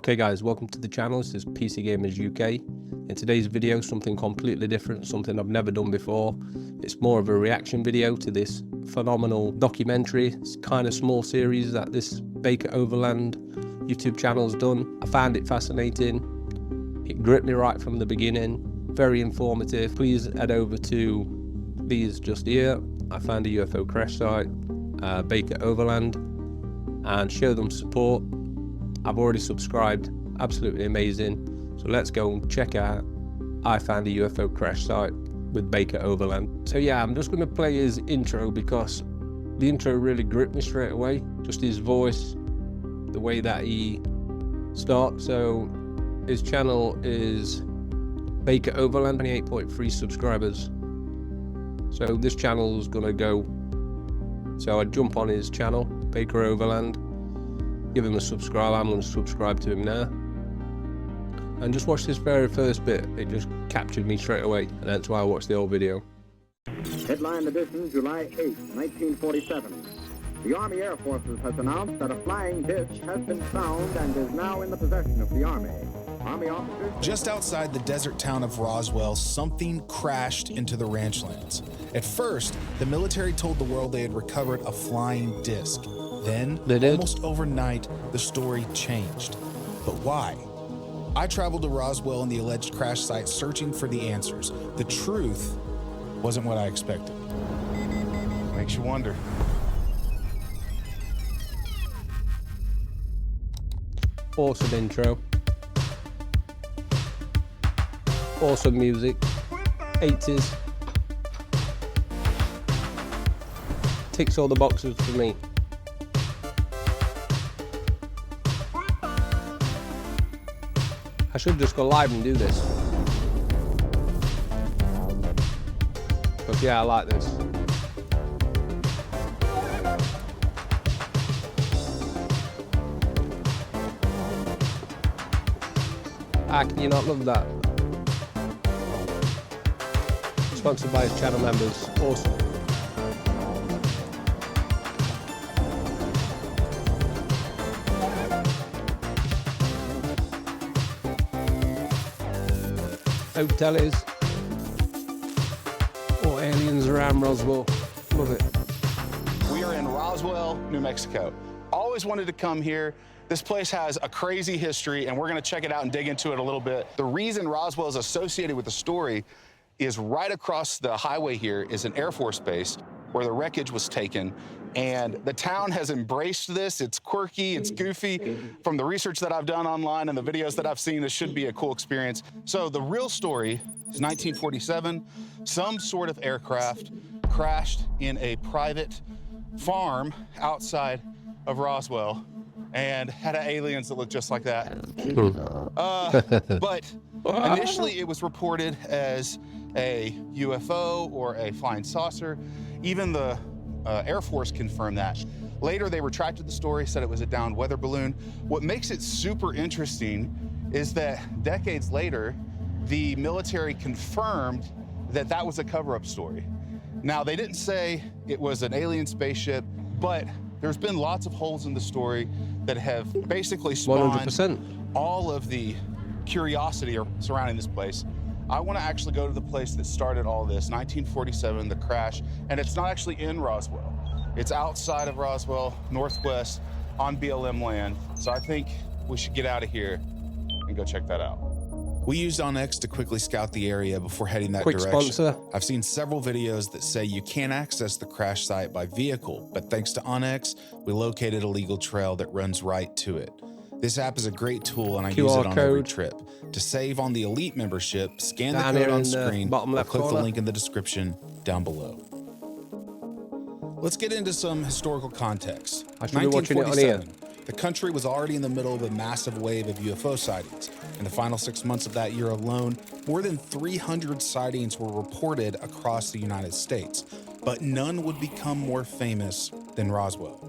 Okay guys, welcome to the channel. This is PC-Gamerz-UK. In today's video, something completely different, something I've never done before. It's more of a reaction video to this phenomenal documentary. It's kind of small series that this Baker Overland YouTube channel's done. I found it fascinating. It gripped me right from the beginning. Very informative. Please head over to these just here. I found a UFO crash site, Baker Overland, and show them support. I've already subscribed, absolutely amazing. So let's go and check out I Found a UFO Crash Site with Baker Overland. So yeah, I'm just going to play his intro because the intro really gripped me straight away. Just his voice, the way that he starts. So his channel is Baker Overland, 28.3 subscribers. So this channel is going to go, so I jump on his channel, Baker Overland. Give him a subscribe. I'm going to subscribe to him now. And just watch this very first bit. It just captured me straight away, and that's why I watched the whole video. Headline edition, July 8, 1947. The Army Air Forces has announced that a flying disc has been found and is now in the possession of the Army. Army officers... Just outside the desert town of Roswell, something crashed into the ranchlands. At first, the military told the world they had recovered a flying disc. Then, almost overnight, the story changed. But why? I traveled to Roswell and the alleged crash site searching for the answers. The truth wasn't what I expected. Makes you wonder. Awesome intro. Awesome music. 80s. Ticks all the boxes for me. I should just go live and do this. But yeah, I like this. Ah, can you not love that? Sponsored by his channel members. Awesome. Hotels or aliens around Roswell. Love it. We are in Roswell, New Mexico. Always wanted to come here. This place has a crazy history, and we're going to check it out and dig into it a little bit. The reason Roswell is associated with the story is right across the highway here is an Air Force base where the wreckage was taken. And the town has embraced this. It's quirky, it's goofy. From the research that I've done online and the videos that I've seen, this should be a cool experience. So the real story is 1947. Some sort of aircraft crashed in a private farm outside of Roswell and had aliens that looked just like that. But initially it was reported as a UFO or a flying saucer. Even the Air Force confirmed that. Later, they retracted the story, said it was a downed weather balloon. What makes it super interesting is that decades later, the military confirmed that that was a cover-up story. Now, they didn't say it was an alien spaceship, but there's been lots of holes in the story that have basically spawned 100%. all of the curiosity surrounding this place. I want to actually go to the place that started all this, 1947, the crash, and it's not actually in Roswell. It's outside of Roswell, northwest, on BLM land. So I think we should get out of here and go check that out. We used OnX to quickly scout the area before heading that direction. Sponsor. I've seen several videos that say you can't access the crash site by vehicle, but thanks to OnX, we located a legal trail that runs right to it. This app is a great tool, and I use it on every trip. To save on the Elite membership, scan the code on screen or click the link in the description down below. Let's get into some historical context. I should be watching it on here. The country was already in the middle of a massive wave of UFO sightings. In the final 6 months of that year alone, more than 300 sightings were reported across the United States, but none would become more famous than Roswell.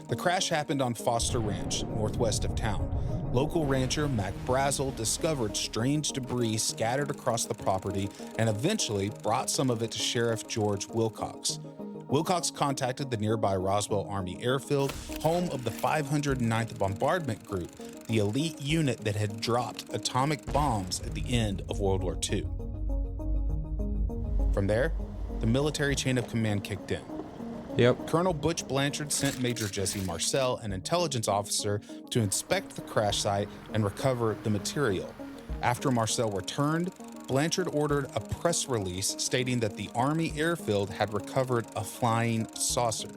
The crash happened on Foster Ranch, northwest of town. Local rancher Mac Brazel discovered strange debris scattered across the property and eventually brought some of it to Sheriff George Wilcox. Wilcox contacted the nearby Roswell Army Airfield, home of the 509th Bombardment Group, the elite unit that had dropped atomic bombs at the end of World War II. From there, the military chain of command kicked in. Yep. Colonel Butch Blanchard sent Major Jesse Marcel, an intelligence officer, to inspect the crash site and recover the material. After Marcel returned, Blanchard ordered a press release stating that the Army airfield had recovered a flying saucer.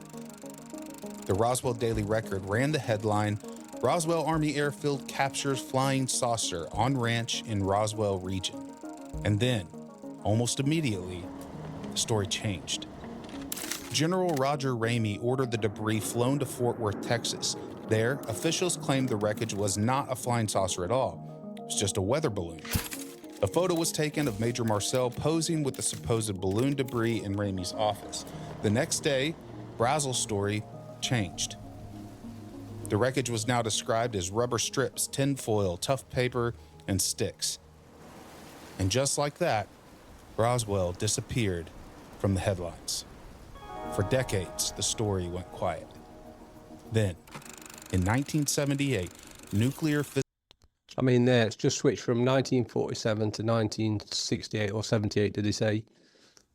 The Roswell Daily Record ran the headline, "Roswell Army Airfield Captures Flying Saucer on Ranch in Roswell Region." And then, almost immediately, the story changed. General Roger Ramey ordered the debris flown to Fort Worth, Texas. There, officials claimed the wreckage was not a flying saucer at all. It was just a weather balloon. A photo was taken of Major Marcel posing with the supposed balloon debris in Ramey's office. The next day, Brazel's story changed. The wreckage was now described as rubber strips, tinfoil, tough paper, and sticks. And just like that, Roswell disappeared from the headlines. For decades, the story went quiet. Then, in 1978, nuclear physics... I mean, there, it's just switched from 1947 to 1968 or 78, did he say?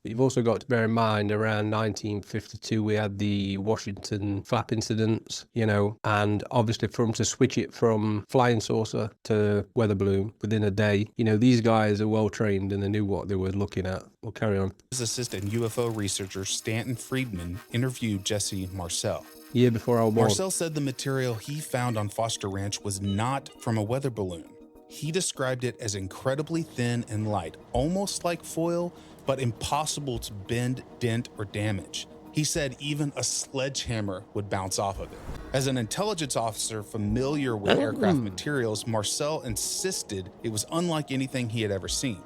But you've also got to bear in mind, around 1952, we had the Washington flap incidents, you know, and obviously for them to switch it from flying saucer to weather balloon within a day, you know, these guys are well trained and they knew what they were looking at. We'll carry on. Physicist and UFO researcher Stanton Friedman interviewed Jesse Marcel. Year before I was born. Marcel said the material he found on Foster Ranch was not from a weather balloon. He described it as incredibly thin and light, almost like foil, but impossible to bend, dent, or damage. He said even a sledgehammer would bounce off of it. As an intelligence officer familiar with aircraft materials, Marcel insisted it was unlike anything he had ever seen.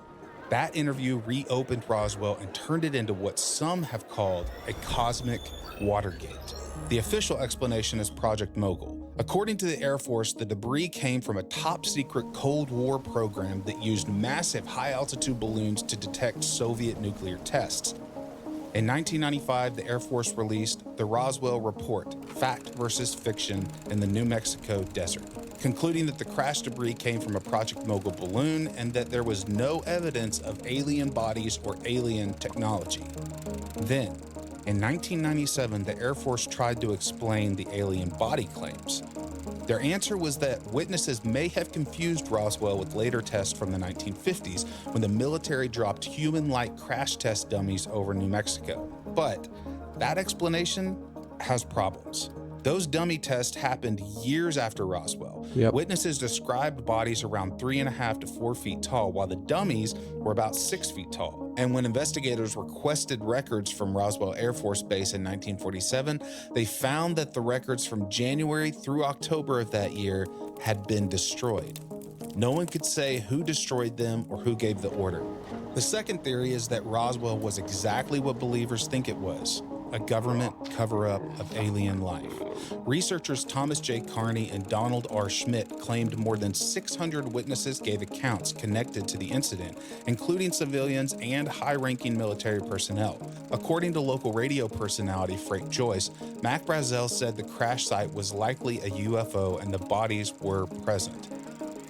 That interview reopened Roswell and turned it into what some have called a cosmic Watergate. The official explanation is Project Mogul. According to the Air Force, the debris came from a top-secret Cold War program that used massive high-altitude balloons to detect Soviet nuclear tests. In 1995, the Air Force released the Roswell Report, Fact versus Fiction in the New Mexico desert, concluding that the crash debris came from a Project Mogul balloon and that there was no evidence of alien bodies or alien technology. Then, in 1997, the Air Force tried to explain the alien body claims. Their answer was that witnesses may have confused Roswell with later tests from the 1950s when the military dropped human-like crash test dummies over New Mexico. But that explanation has problems. Those dummy tests happened years after Roswell. Yep. Witnesses described bodies around 3.5 to 4 feet tall, while the dummies were about 6 feet tall. And when investigators requested records from Roswell Air Force Base in 1947, they found that the records from January through October of that year had been destroyed. No one could say who destroyed them or who gave the order. The second theory is that Roswell was exactly what believers think it was: a government cover-up of alien life. Researchers Thomas J. Carney and Donald R. Schmidt claimed more than 600 witnesses gave accounts connected to the incident, including civilians and high-ranking military personnel. According to local radio personality Frank Joyce, Mac Brazel said the crash site was likely a UFO and the bodies were present.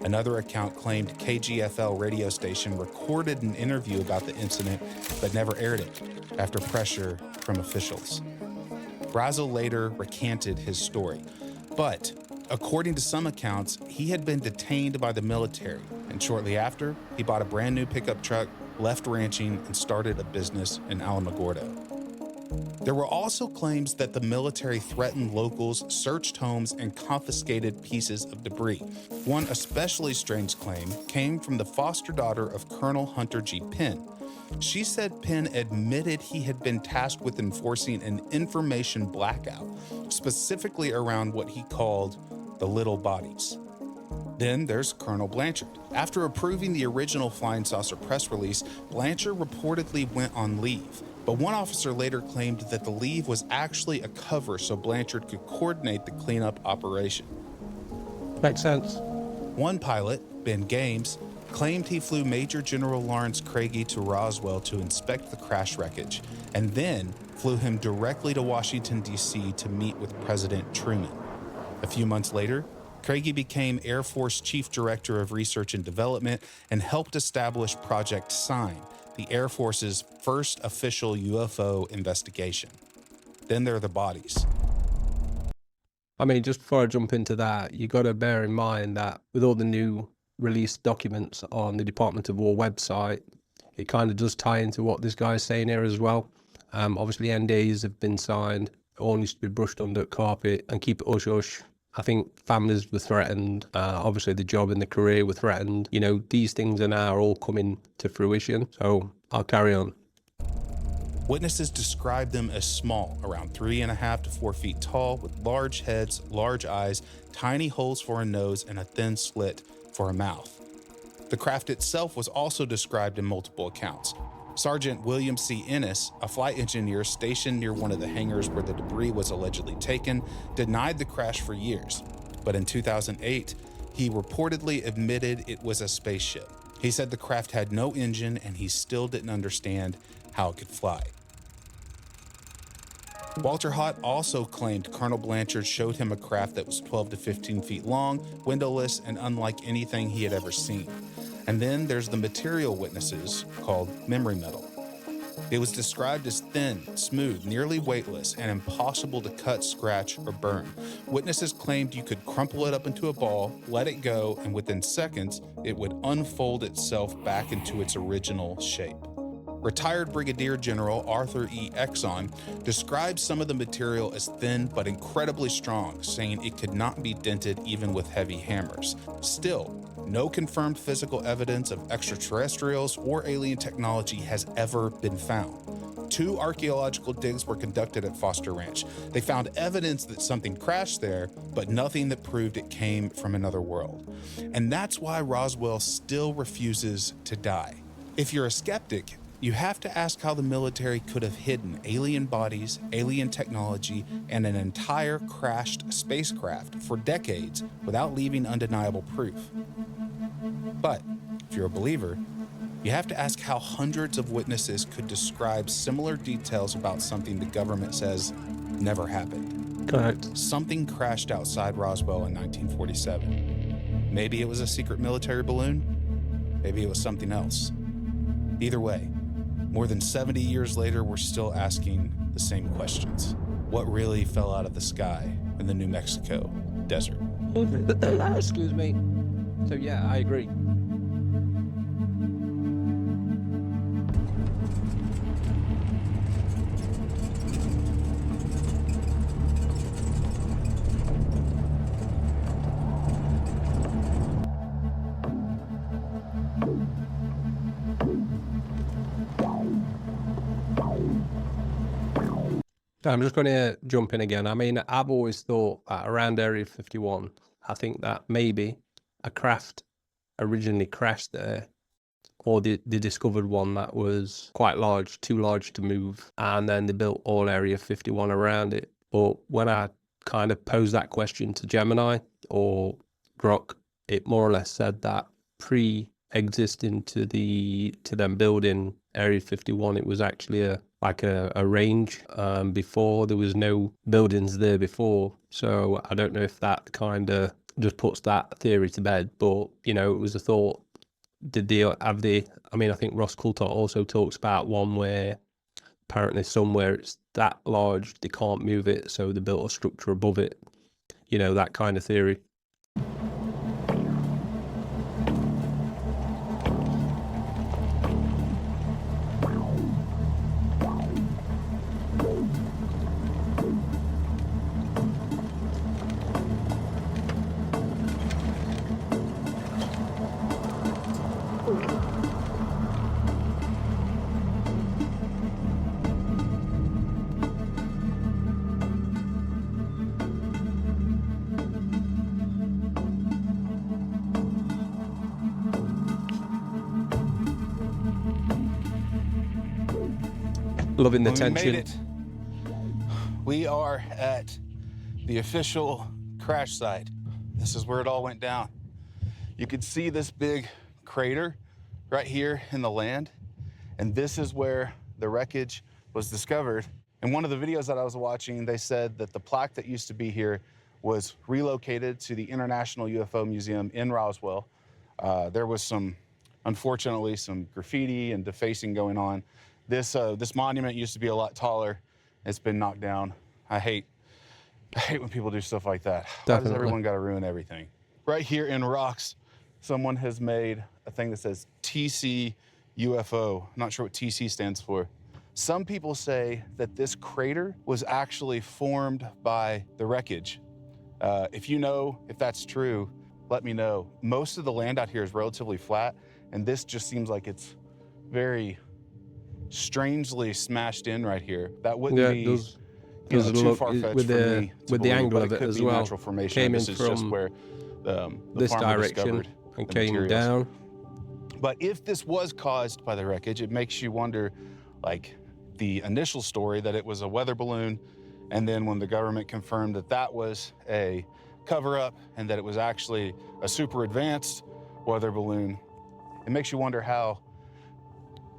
Another account claimed KGFL radio station recorded an interview about the incident but never aired it after pressure from officials. Brazel later recanted his story, but according to some accounts, he had been detained by the military, and shortly after, he bought a brand new pickup truck, left ranching, and started a business in Alamogordo. There were also claims that the military threatened locals, searched homes, and confiscated pieces of debris. One especially strange claim came from the foster daughter of Colonel Hunter G. Penn. She said Penn admitted he had been tasked with enforcing an information blackout, specifically around what he called the little bodies. Then there's Colonel Blanchard. After approving the original flying saucer press release, Blanchard reportedly went on leave. But one officer later claimed that the leave was actually a cover so Blanchard could coordinate the cleanup operation. Makes sense. One pilot, Ben Games, claimed he flew Major General Lawrence Craigie to Roswell to inspect the crash wreckage, and then flew him directly to Washington, D.C. to meet with President Truman. A few months later, Craigie became Air Force Chief Director of Research and Development and helped establish Project Sign, the Air Force's first official UFO investigation. Then there are the bodies. I mean, just before I jump into that, you got to bear in mind that with all the new released documents on the Department of War website, it kind of does tie into what this guy's saying here as well. Obviously, NDAs have been signed, all needs to be brushed under the carpet and keep it hush-hush. I think families were threatened. Obviously, the job and the career were threatened. You know, these things are now all coming to fruition. So I'll carry on. Witnesses described them as small, around 3.5 to 4 feet tall, with large heads, large eyes, tiny holes for a nose, and a thin slit for a mouth. The craft itself was also described in multiple accounts. Sergeant William C. Ennis, a flight engineer stationed near one of the hangars where the debris was allegedly taken, denied the crash for years. But in 2008, he reportedly admitted it was a spaceship. He said the craft had no engine and he still didn't understand how it could fly. Walter Haut also claimed Colonel Blanchard showed him a craft that was 12 to 15 feet long, windowless, and unlike anything he had ever seen. And then there's the material witnesses, called memory metal. It was described as thin, smooth, nearly weightless, and impossible to cut, scratch, or burn. Witnesses claimed you could crumple it up into a ball, let it go, and within seconds, it would unfold itself back into its original shape. Retired Brigadier General Arthur E. Exon described some of the material as thin but incredibly strong, saying it could not be dented even with heavy hammers. Still, no confirmed physical evidence of extraterrestrials or alien technology has ever been found. 2 archaeological digs were conducted at Foster Ranch. They found evidence that something crashed there, but nothing that proved it came from another world. And that's why Roswell still refuses to die. If you're a skeptic, you have to ask how the military could have hidden alien bodies, alien technology, and an entire crashed spacecraft for decades without leaving undeniable proof. But if you're a believer, you have to ask how hundreds of witnesses could describe similar details about something the government says never happened. Correct. Something crashed outside Roswell in 1947. Maybe it was a secret military balloon. Maybe it was something else. Either way, more than 70 years later, we're still asking the same questions. What really fell out of the sky in the New Mexico desert? Excuse me. So yeah, I agree. I'm just going to jump in again. I mean, I've always thought that around Area 51, I think that maybe a craft originally crashed there, or they discovered one that was quite large, too large to move, and then they built all Area 51 around it. But when I kind of posed that question to Gemini or Grok, it more or less said that pre-existing to them building Area 51, it was actually a range. Before there was no buildings there before, so I don't know if that kind of just puts that theory to bed. But you know, it was a thought. Did they have the? I mean, I think Ross Coulthard also talks about one where apparently somewhere it's that large they can't move it, so they built a structure above it. You know, that kind of theory. Loving the tension. We made it. We are at the official crash site. This is where it all went down. You could see this big crater right here in the land, and this is where the wreckage was discovered. In one of the videos that I was watching, they said that the plaque that used to be here was relocated to the International UFO Museum in Roswell. There was unfortunately, some graffiti and defacing going on. This monument used to be a lot taller. It's been knocked down. I hate when people do stuff like that. Definitely. Why does everyone got to ruin everything? Right here in rocks, someone has made a thing that says TC-UFO. I'm not sure what TC stands for. Some people say that this crater was actually formed by the wreckage. If you know if that's true, let me know. Most of the land out here is relatively flat, and this just seems like it's very strangely smashed in right here. That wouldn't be too far-fetched with for me to with the believe, angle but of it could as be well. natural formation. Came This in is just from where the this farmer direction discovered and the came materials. down. But if this was caused by the wreckage, it makes you wonder, like the initial story that it was a weather balloon, and then when the government confirmed that that was a cover-up and that it was actually a super advanced weather balloon, it makes you wonder how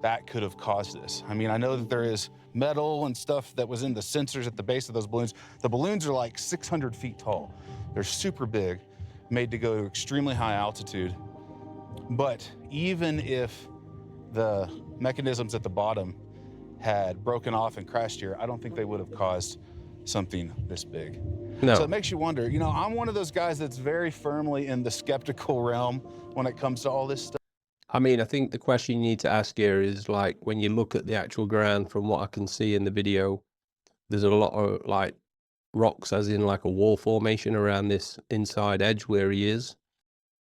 that could have caused this. I mean, I know that there is metal and stuff that was in the sensors at the base of those balloons. The balloons are like 600 feet tall. They're super big, made to go to extremely high altitude. But even if the mechanisms at the bottom had broken off and crashed here, I don't think they would have caused something this big. No. So it makes you wonder, you know, I'm one of those guys that's very firmly in the skeptical realm when it comes to all this stuff. I mean, I think the question you need to ask here is, like, when you look at the actual ground, from what I can see in the video, there's a lot of like rocks, as in like a wall formation around this inside edge where he is,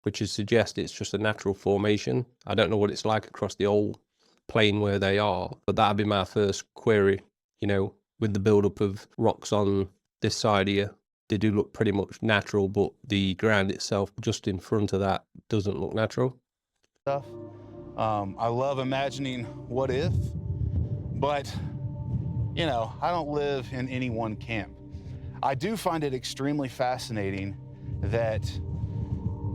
which is suggest it's just a natural formation. I don't know what it's like across the old plane where they are, but that'd be my first query, you know, with the buildup of rocks on this side here. They do look pretty much natural, but the ground itself just in front of that doesn't look natural. I love imagining what if, but, you know, I don't live in any one camp. I do find it extremely fascinating that,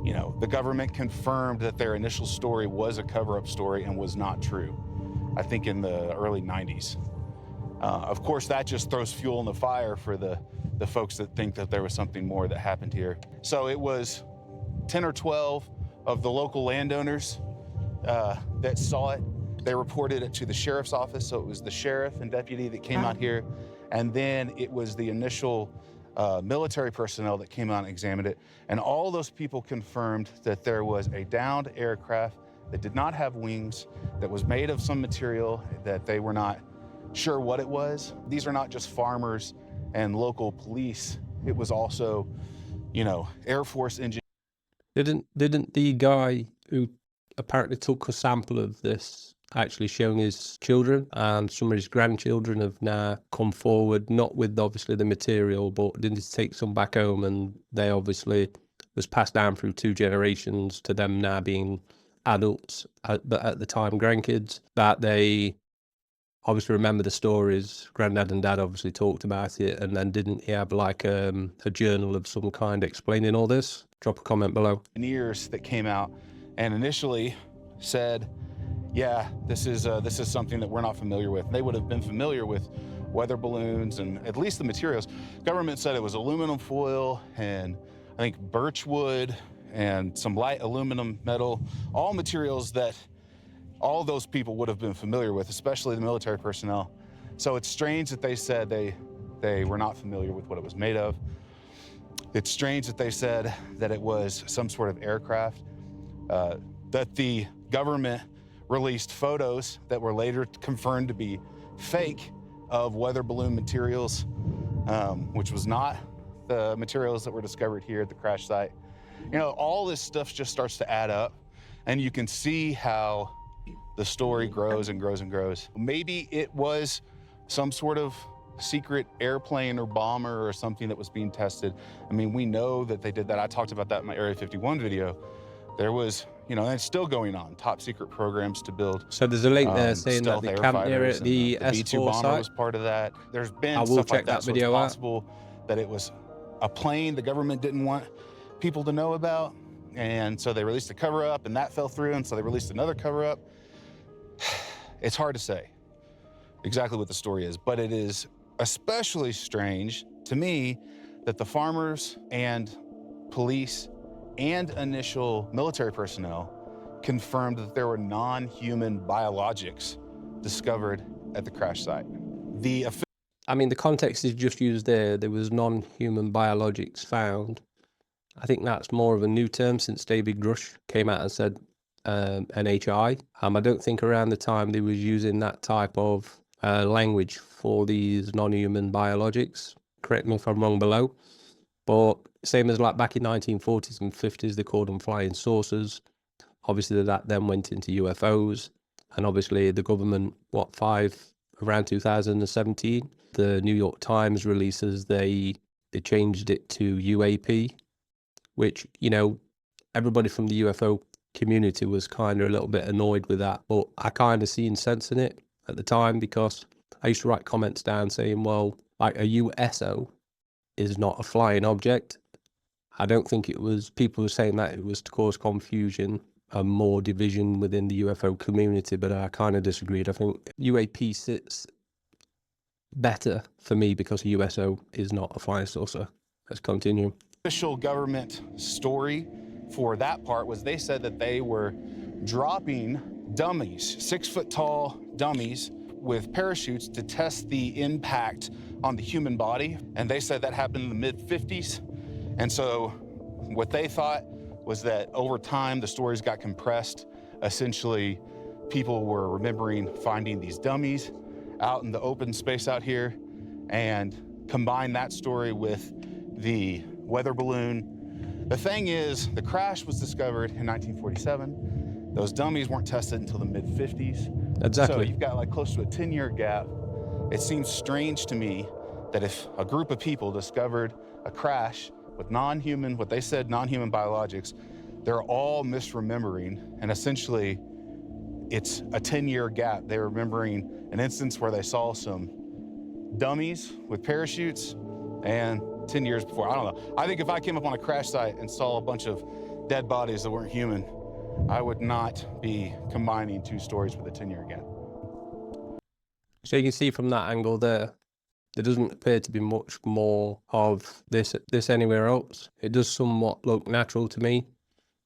you know, the government confirmed that their initial story was a cover-up story and was not true, I think in the early 90s. Of course, that just throws fuel in the fire for the folks that think that there was something more that happened here. So it was 10 or 12 of the local landowners that saw it. They reported it to the sheriff's office, so it was the sheriff and deputy that came out here, and then it was the initial military personnel that came out and examined it, and all those people confirmed that there was a downed aircraft that did not have wings, that was made of some material that they were not sure what it was. These are not just farmers and local police. It was also, you know, Air Force engineers. Didn't the guy who apparently took a sample of this actually showing his children, and some of his grandchildren have now come forward, not with obviously the material, but didn't take some back home, and they obviously was passed down through 2 generations to them now being adults, but at the time grandkids, that they obviously remember the stories. Granddad and Dad obviously talked about it, and then didn't he have like a journal of some kind explaining all this? Drop a comment below. Engineers that came out and initially said, yeah, this is something that we're not familiar with. They would have been familiar with weather balloons and at least the materials. Government said it was aluminum foil and I think birch wood and some light aluminum metal, all materials that all those people would have been familiar with, especially the military personnel. So it's strange that they said they were not familiar with what it was made of. It's strange that they said that it was some sort of aircraft, that the government released photos that were later confirmed to be fake of weather balloon materials, which was not the materials that were discovered here at the crash site. You know, all this stuff just starts to add up, and you can see how the story grows and grows and grows. Maybe it was some sort of secret airplane or bomber or something that was being tested. I mean, we know that they did that. I talked about that in my Area 51 video. There was, you know, and it's still going on, top secret programs to build. So there's a link there saying that the camp near it, the B-2 S4 bomber site was part of that. There's been I will stuff check like that, that so video it's out. possible that it was a plane the government didn't want people to know about, and so they released a cover-up, and that fell through, and so they released another cover-up. It's hard to say exactly what the story is, but it is especially strange to me that the farmers and police and initial military personnel confirmed that there were non-human biologics discovered at the crash site. I mean, the context is just used there. There was non-human biologics found. I think that's more of a new term since David Grush came out and said NHI. I don't think around the time they was using that type of language for these non-human biologics. Correct me if I'm wrong below. But same as like back in 1940s and 50s, they called them flying saucers. Obviously that then went into UFOs. And obviously the government, around 2017, the New York Times releases, they changed it to UAP, which, you know, everybody from the UFO community was kind of a little bit annoyed with that. But I kind of seen sense in it at the time, because I used to write comments down saying, well, like a USO is not a flying object. I don't think it was, people were saying that it was to cause confusion and more division within the UFO community, but I kind of disagreed. I think UAP sits better for me because USO is not a flying saucer. Let's continue. Official government story for that part was they said that they were dropping dummies, 6-foot-tall dummies with parachutes to test the impact on the human body. And they said that happened in the mid-50s. And so what they thought was that over time, the stories got compressed. Essentially, people were remembering finding these dummies out in the open space out here, and combine that story with the weather balloon. The thing is, the crash was discovered in 1947. Those dummies weren't tested until the mid-50s. Exactly. So you've got like close to a 10-year gap. It seems strange to me that if a group of people discovered a crash with non-human, what they said, non-human biologics, they're all misremembering, and essentially it's a 10-year gap. They're remembering an instance where they saw some dummies with parachutes, and 10 years before, I don't know. I think if I came up on a crash site and saw a bunch of dead bodies that weren't human, I would not be combining two stories with a 10-year gap. So you can see from that angle there doesn't appear to be much more of this anywhere else. It does somewhat look natural to me,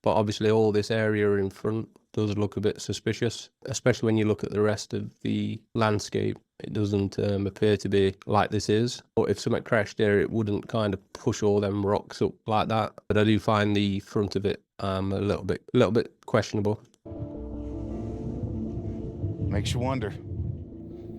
but obviously all this area in front does look a bit suspicious, especially when you look at the rest of the landscape. It doesn't appear to be like this is. But if something crashed there, it wouldn't kind of push all them rocks up like that. But I do find the front of it a little bit questionable. Makes you wonder.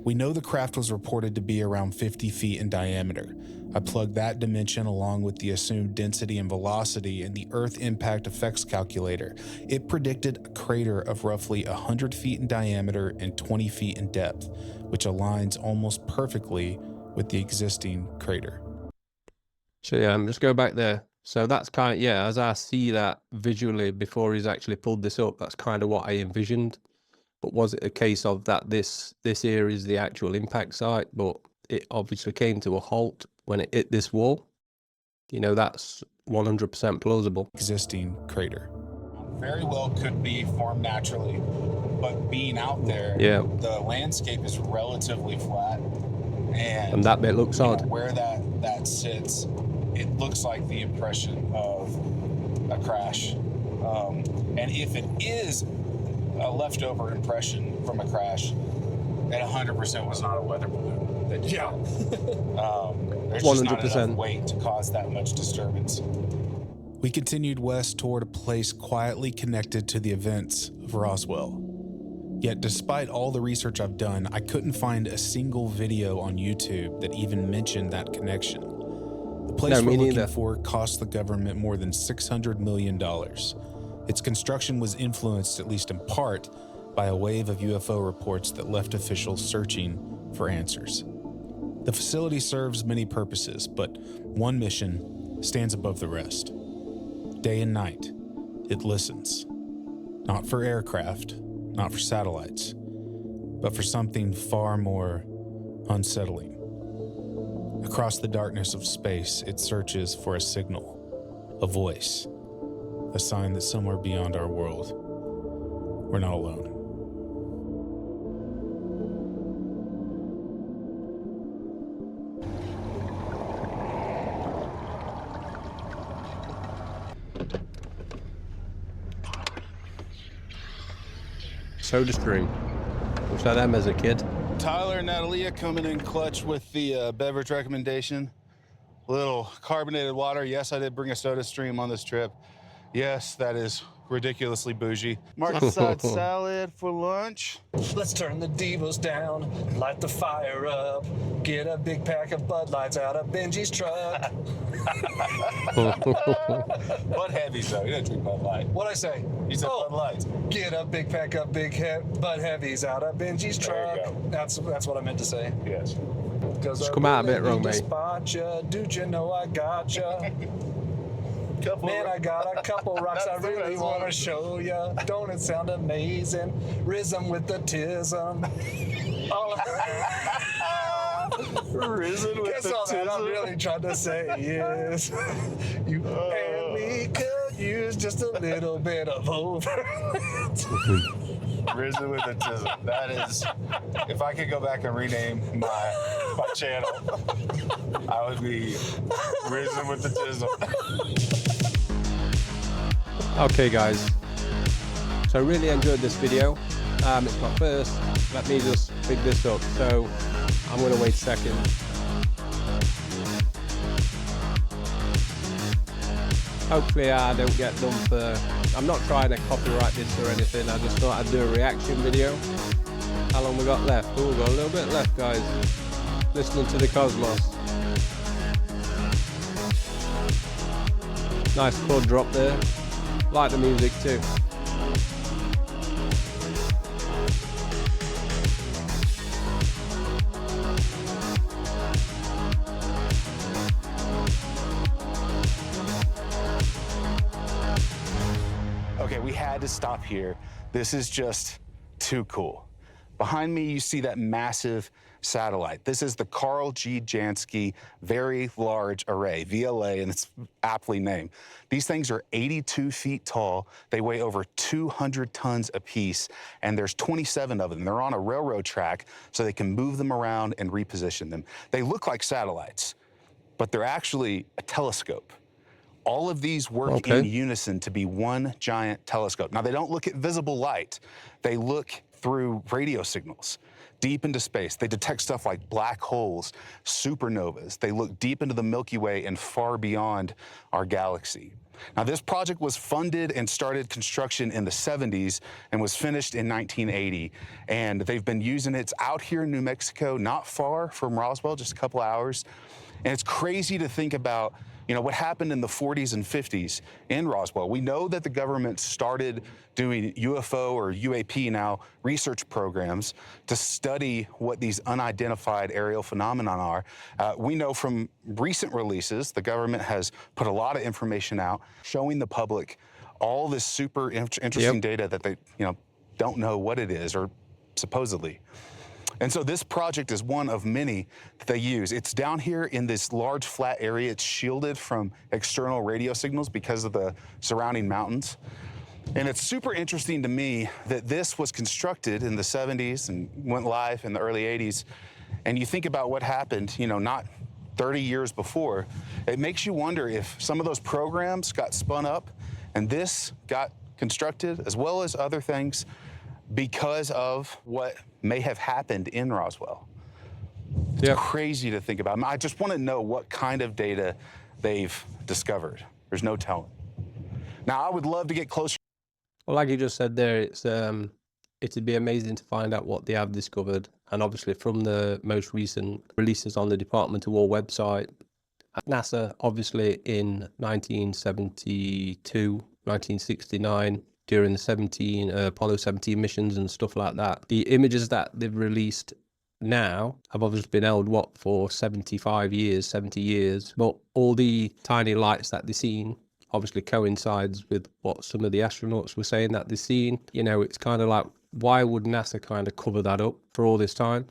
We know the craft was reported to be around 50 feet in diameter. I plugged that dimension along with the assumed density and velocity in the Earth Impact Effects calculator. It predicted a crater of roughly 100 feet in diameter and 20 feet in depth, which aligns almost perfectly with the existing crater. So yeah, let's go back there. So that's kind of, yeah, as I see that visually before he's actually pulled this up, that's kind of what I envisioned. But was it a case of that this here is the actual impact site, but it obviously came to a halt when it hit this wall? You know, that's 100% plausible. Existing crater. Very well could be formed naturally, but being out there, yeah, the landscape is relatively flat. And that bit looks odd. Where that sits, it looks like the impression of a crash. And if it is a leftover impression from a crash, it 100% was not a weather balloon. There's 100%. Just not enough weight to cause that much disturbance. We continued west toward a place quietly connected to the events of Roswell. Yet despite all the research I've done, I couldn't find a single video on YouTube that even mentioned that connection. The place we're looking for cost the government more than $600 million. Its construction was influenced, at least in part, by a wave of UFO reports that left officials searching for answers. The facility serves many purposes, but one mission stands above the rest. Day and night, it listens. Not for aircraft, not for satellites, but for something far more unsettling. Across the darkness of space, it searches for a signal, a voice, a sign that somewhere beyond our world, we're not alone. Soda Stream. Wish I had them as a kid. Tyler and Natalia coming in clutch with the beverage recommendation. A little carbonated water. Yes, I did bring a Soda Stream on this trip. Yes, that is ridiculously bougie. Market side salad for lunch. Let's turn the divos down, light the fire up, get a big pack of Bud Lights out of Benji's truck. Bud Heavies though, you didn't drink Bud Light. What'd I say? You said Bud Lights. Get a big pack of Bud Heavies out of Benji's There you truck. go. That's what I meant to say. Yes. Just come out a bit wrong, mate. Dude, you know I gotcha. Man, I got a couple rocks I really want to show ya. Don't it sound amazing? Rhythm with the tism. Risen with Guess the all that I'm tism. really trying to say is you and me could use just a little bit of Overland. Risen with the tism. That is, if I could go back and rename my channel, I would be Risen with the tism. Okay guys, so I really enjoyed this video. It's my first. Let me just pick this up. So I'm going to wait a second. Hopefully I don't get done for... I'm not trying to copyright this or anything. I just thought I'd do a reaction video. How long we got left? Oh, we've got a little bit left, guys. Listening to the cosmos. Nice chord drop there. Like the music too. Okay, we had to stop here. This is just too cool. Behind me, you see that massive satellite. This is the Carl G. Jansky Very Large Array, VLA, and it's aptly named. These things are 82 feet tall. They weigh over 200 tons apiece, and there's 27 of them. They're on a railroad track, so they can move them around and reposition them. They look like satellites, but they're actually a telescope. All of these work in unison to be one giant telescope. Now, they don't look at visible light. They look through radio signals deep into space. They detect stuff like black holes, supernovas. They look deep into the Milky Way and far beyond our galaxy. Now, this project was funded and started construction in the 70s and was finished in 1980. And they've been using it. It's out here in New Mexico, not far from Roswell, just a couple hours. And it's crazy to think about, you know, what happened in the 40s and 50s in Roswell. We know that the government started doing UFO or UAP now research programs to study what these unidentified aerial phenomena are. We know from recent releases, the government has put a lot of information out showing the public all this super interesting data that they, you know, don't know what it is, or supposedly. And so this project is one of many that they use. It's down here in this large flat area. It's shielded from external radio signals because of the surrounding mountains. And it's super interesting to me that this was constructed in the 70s and went live in the early 80s. And you think about what happened, you know, not 30 years before. It makes you wonder if some of those programs got spun up and this got constructed, as well as other things, because of what may have happened in Roswell. It's crazy to think about. I just want to know what kind of data they've discovered. There's no telling. Now, I would love to get closer. Well, like you just said there, it'd be amazing to find out what they have discovered. And obviously from the most recent releases on the Department of War website, NASA, obviously in 1972, 1969, during the Apollo 17 missions and stuff like that. The images that they've released now have obviously been held, what, for 75 years, 70 years. But all the tiny lights that they've seen obviously coincides with what some of the astronauts were saying that they've seen. You know, it's kind of like, why would NASA kind of cover that up for all this time?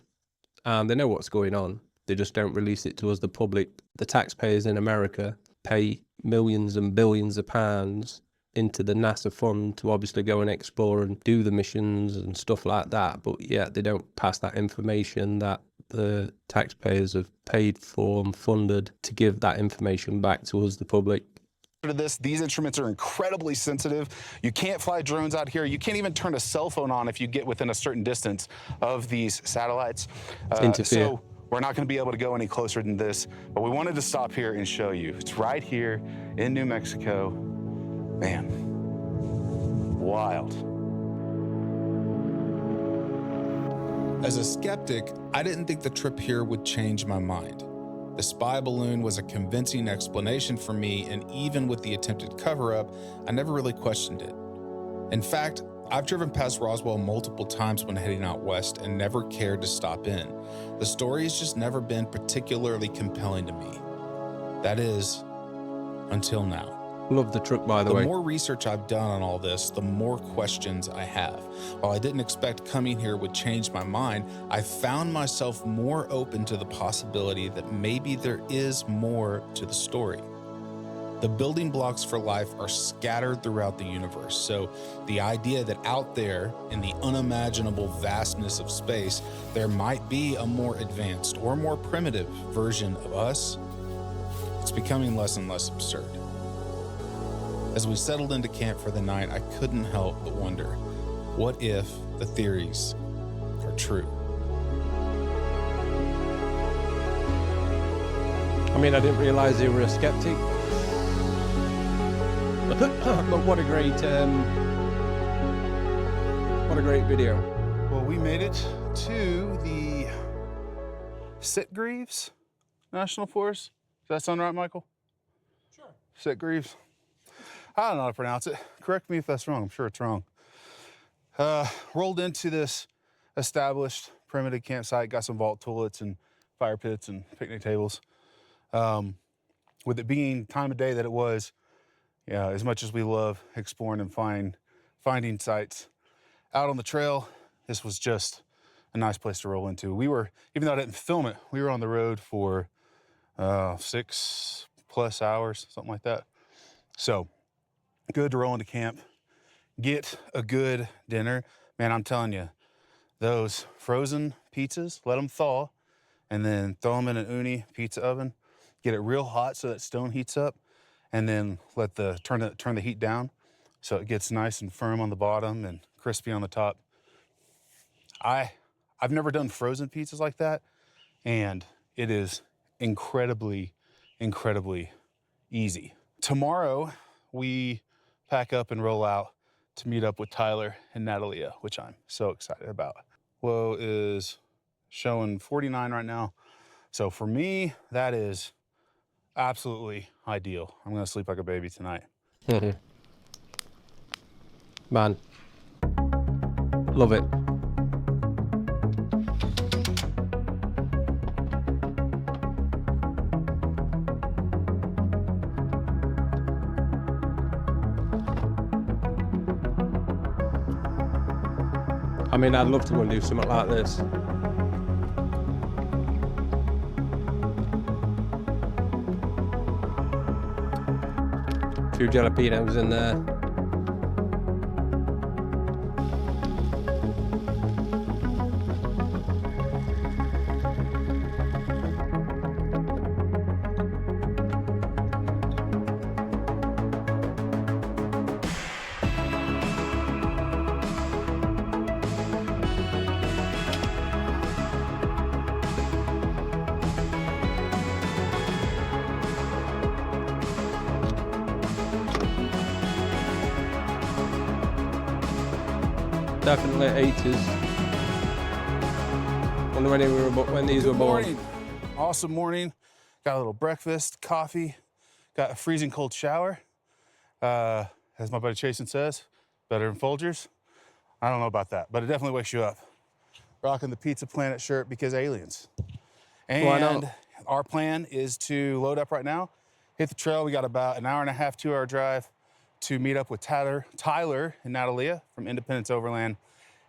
They know what's going on. They just don't release it to us, the public. The taxpayers in America pay millions and billions of pounds into the NASA fund to obviously go and explore and do the missions and stuff like that, but yet they don't pass that information that the taxpayers have paid for and funded to give that information back to us, the public. to this. These instruments are incredibly sensitive. You can't fly drones out here. You can't even turn a cell phone on if you get within a certain distance of these satellites. So we're not going to be able to go any closer than this, but we wanted to stop here and show you. It's right here in New Mexico. Man, wild. As a skeptic, I didn't think the trip here would change my mind. The spy balloon was a convincing explanation for me, and even with the attempted cover-up, I never really questioned it. In fact, I've driven past Roswell multiple times when heading out west and never cared to stop in. The story has just never been particularly compelling to me. That is, until now. Love the truck, by the way. The more research I've done on all this, the more questions I have. While I didn't expect coming here would change my mind, I found myself more open to the possibility that maybe there is more to the story. The building blocks for life are scattered throughout the universe, so the idea that out there, in the unimaginable vastness of space, there might be a more advanced or more primitive version of us, it's becoming less and less absurd. As we settled into camp for the night, I couldn't help but wonder, what if the theories are true? I mean, I didn't realize you were a skeptic. But what a great video. Well, we made it to the Sitgreaves National Forest. Does that sound right, Michael? Sure. Sitgreaves. I don't know how to pronounce it. Correct me if that's wrong. I'm sure it's wrong. Rolled into this established primitive campsite. Got some vault toilets and fire pits and picnic tables. With it being time of day that it was, yeah, as much as we love exploring and finding sites out on the trail, this was just a nice place to roll into. We were, even though I didn't film it, we were on the road for 6+ hours, something like that. So good to roll into camp, get a good dinner. Man, I'm telling you, those frozen pizzas, let them thaw, and then throw them in an uni pizza oven. Get it real hot so that stone heats up, and then turn the heat down so it gets nice and firm on the bottom and crispy on the top. I've never done frozen pizzas like that, and it is incredibly, incredibly easy. Tomorrow, we pack up and roll out to meet up with Tyler and Natalia, which I'm so excited about. Low is showing 49 right now. So for me, that is absolutely ideal. I'm gonna sleep like a baby tonight. Man, love it. I mean, I'd love to go and do something like this. A few jalapenos in there. Definitely 80s. Wonder when these were born. Morning. Awesome morning. Got a little breakfast, coffee, got a freezing cold shower. As my buddy Chasen says, better than Folgers. I don't know about that, but it definitely wakes you up. Rocking the Pizza Planet shirt because aliens. And our plan is to load up right now, hit the trail. We got about an hour and a half, 2-hour drive to meet up with Tyler and Natalia from Independence Overland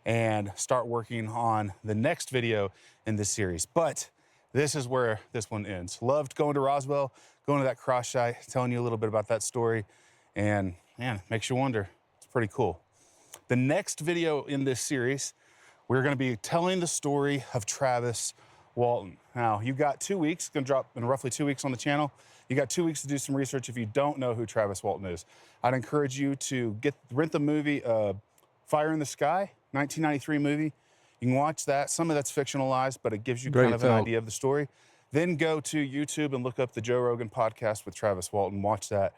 and start working on the next video in this series. But this is where this one ends. Loved going to Roswell, going to that cross site, telling you a little bit about that story, and man, makes you wonder. It's pretty cool. The next video in this series, we're gonna be telling the story of Travis Walton. Now, you've got 2 weeks, it's gonna drop in roughly 2 weeks on the channel. You got 2 weeks to do some research if you don't know who Travis Walton is. I'd encourage you to rent the movie Fire in the Sky, 1993 movie. You can watch that. Some of that's fictionalized, but it gives you kind of an idea of the story. Then go to YouTube and look up the Joe Rogan podcast with Travis Walton. Watch that.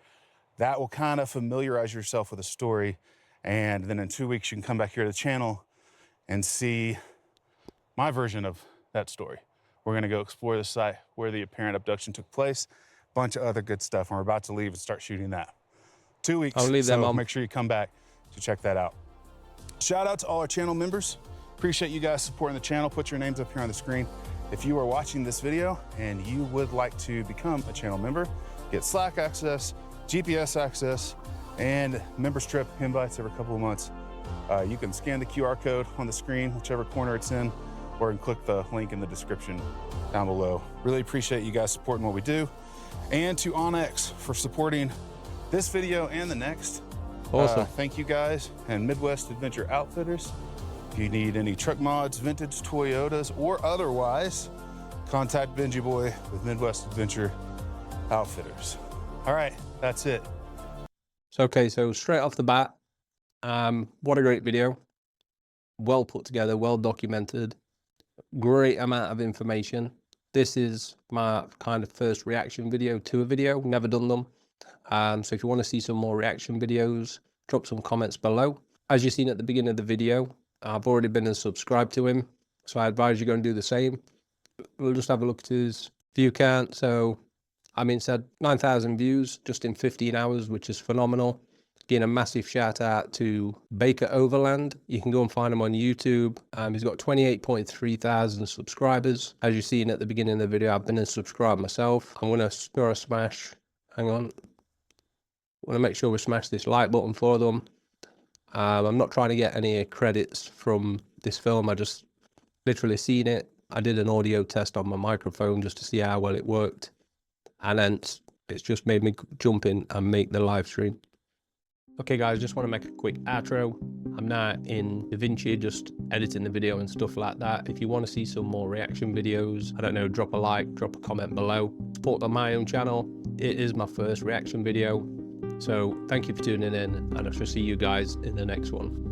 That will kind of familiarize yourself with the story. And then in 2 weeks, you can come back here to the channel and see my version of that story. We're gonna go explore the site where the apparent abduction took place, bunch of other good stuff. And we're about to leave and start shooting that. 2 weeks, I'll leave them on. Make sure you come back to check that out. Shout out to all our channel members. Appreciate you guys supporting the channel. Put your names up here on the screen. If you are watching this video and you would like to become a channel member, get Slack access, GPS access, and members trip invites every couple of months. You can scan the QR code on the screen, whichever corner it's in, or you can click the link in the description down below. Really appreciate you guys supporting what we do. And to Onyx for supporting this video and the next. Awesome. Thank you guys, and Midwest Adventure Outfitters. If you need any truck mods, vintage Toyotas, or otherwise, contact Benji Boy with Midwest Adventure Outfitters. All right, that's it. So, okay, so straight off the bat, what a great video. Well put together, well documented, great amount of information. This is my kind of first reaction video to a video, never done them. So if you want to see some more reaction videos, drop some comments below. As you've seen at the beginning of the video, I've already been and subscribed to him, so I advise you go and do the same. We'll just have a look at his view count. So, I mean, said 9,000 views just in 15 hours, which is phenomenal. Again, a massive shout out to Baker Overland. You can go and find him on YouTube. He's got 28.3 thousand subscribers. As you've seen at the beginning of the video, I've been and subscribed myself. I'm gonna throw a smash. Hang on. I want to make sure we smash this like button for them. I'm not trying to get any credits from this film. I just literally seen it. I did an audio test on my microphone just to see how well it worked. And then it's just made me jump in and make the live stream. Okay guys, just want to make a quick outro. I'm now in DaVinci just editing the video and stuff like that. If you want to see some more reaction videos, I don't know, drop a like, drop a comment below. Support on my own channel. It is my first reaction video. So thank you for tuning in, and I shall see you guys in the next one.